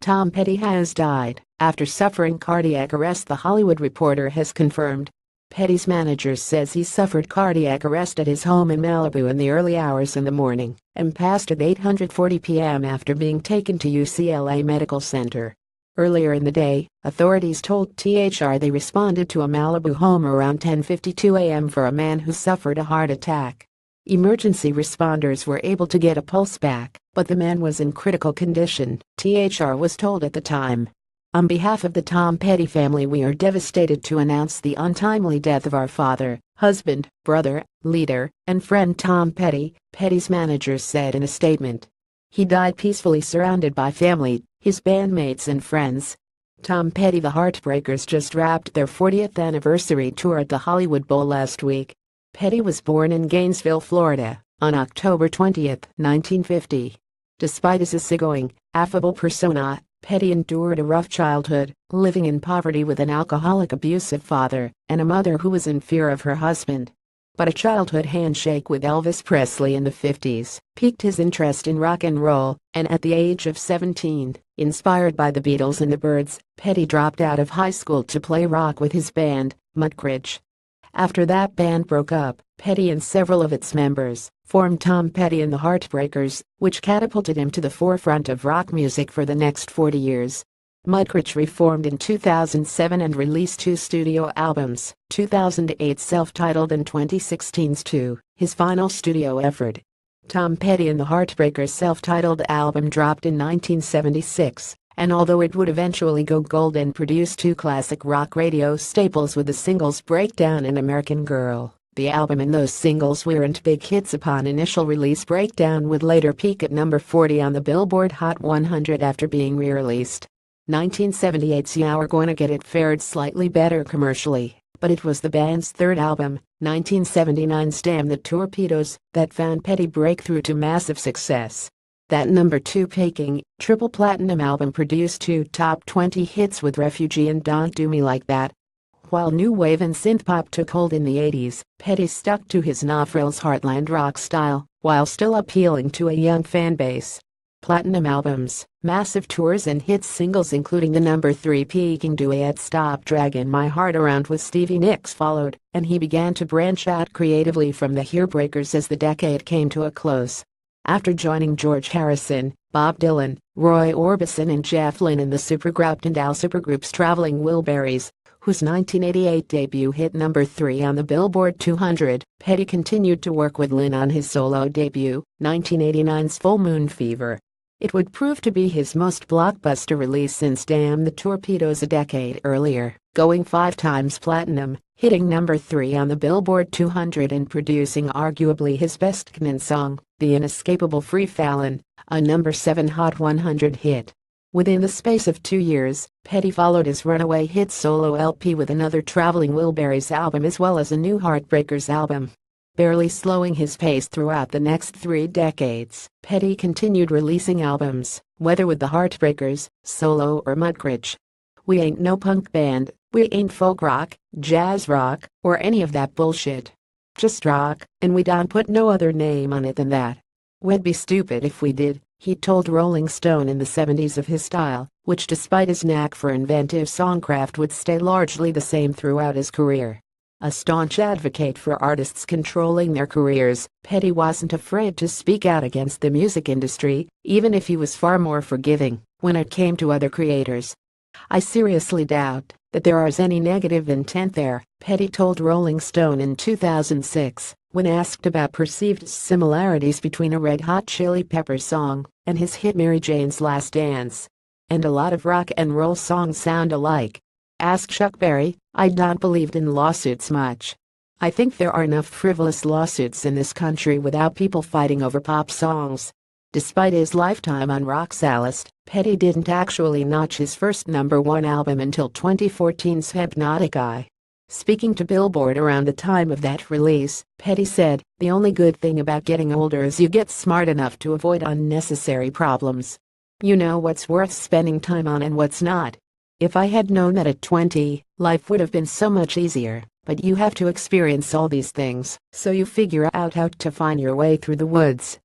Tom Petty has died after suffering cardiac arrest, the Hollywood Reporter has confirmed. Petty's manager says he suffered cardiac arrest at his home in Malibu in the early hours in the morning and passed at 8:40 p.m. after being taken to UCLA Medical Center. Earlier in the day, authorities told THR they responded to a Malibu home around 10:52 a.m. for a man who suffered a heart attack. Emergency responders were able to get a pulse back, but the man was in critical condition, THR was told at the time. On behalf of the Tom Petty family, we are devastated to announce the untimely death of our father, husband, brother, leader, and friend Tom Petty, Petty's manager said in a statement. He died peacefully surrounded by family, his bandmates and friends. Tom Petty the Heartbreakers just wrapped their 40th anniversary tour at the Hollywood Bowl last week. Petty was born in Gainesville, Florida, on October 20, 1950. Despite his easygoing, affable persona, Petty endured a rough childhood, living in poverty with an alcoholic, abusive father and a mother who was in fear of her husband. But a childhood handshake with Elvis Presley in the 50s piqued his interest in rock and roll, and at the age of 17, inspired by the Beatles and the Byrds, Petty dropped out of high school to play rock with his band, manag. After that band broke up, Petty and several of its members formed Tom Petty and the Heartbreakers, which catapulted him to the forefront of rock music for the next 40 years. manag reformed in 2007 and released 2 studio albums, 2008's self-titled and 2016's 2, his final studio effort. Tom Petty and the Heartbreakers' self-titled album dropped in 1976, and although it would eventually go gold and produce 2 classic rock radio staples with the singles Breakdown and American Girl, the album and those singles weren't big hits upon initial release. Breakdown would later peak at number 40 on the Billboard Hot 100 after being re-released. 1978's "Yeah We're Gonna Get It" fared slightly better commercially, but it was the band's 3rd album, 1979's "Damn the Torpedoes," that found Petty breakthrough to massive success. That number 2 paying, triple platinum album produced 2 top 20 hits with "Refugee" and "Don't Do Me Like That." While new wave and synthpop took hold in the 80s, Petty stuck to his no-frills heartland rock style, while still appealing to a young fan base. Platinum albums, massive tours and hit singles including the number 3 peaking duet "Stop Draggin' My Heart Around" with Stevie Nicks followed, and he began to branch out creatively from the Heartbreakers as the decade came to a close. After joining George Harrison, Bob Dylan, Roy Orbison and Jeff Lynne in the supergroup and supergroup's Traveling Wilburys, whose 1988 debut hit number 3 on the Billboard 200, Petty continued to work with Lynne on his solo debut, 1989's "Full Moon Fever." It would prove to be his most blockbuster release since "Damn the Torpedoes" a decade earlier, going 5 times platinum, hitting number 3 on the Billboard 200 and producing arguably his best canon song, the inescapable "Free Fallin'," a number 7 Hot 100 hit. Within the space of 2 years, Petty followed his runaway hit solo LP with another Traveling Wilburys album as well as a new Heartbreakers album. Barely slowing his pace throughout the next 3 decades, Petty continued releasing albums, whether with the Heartbreakers, solo or manag. "We ain't no punk band, we ain't folk rock, jazz rock, or any of that bullshit. Just rock, and we don't put no other name on it than that. We'd be stupid if we did," he told Rolling Stone in the 70s of his style, which despite his knack for inventive songcraft would stay largely the same throughout his career. A staunch advocate for artists controlling their careers, Petty wasn't afraid to speak out against the music industry, even if he was far more forgiving when it came to other creators. "I seriously doubt that there is any negative intent there," Petty told Rolling Stone in 2006, when asked about perceived similarities between a Red Hot Chili Peppers song and his hit Mary Jane's Last Dance. "And a lot of rock and roll songs sound alike." Asked Chuck Berry, "I don't believe in lawsuits much. I think there are enough frivolous lawsuits in this country without people fighting over pop songs." Despite his lifetime on rock's A-list, Petty didn't actually notch his first number 1 album until 2014's Hypnotic Eye. Speaking to Billboard around the time of that release, Petty said, "The only good thing about getting older is you get smart enough to avoid unnecessary problems. You know what's worth spending time on and what's not. If I had known that at 20, life would have been so much easier, but you have to experience all these things, so you figure out how to find your way through the woods."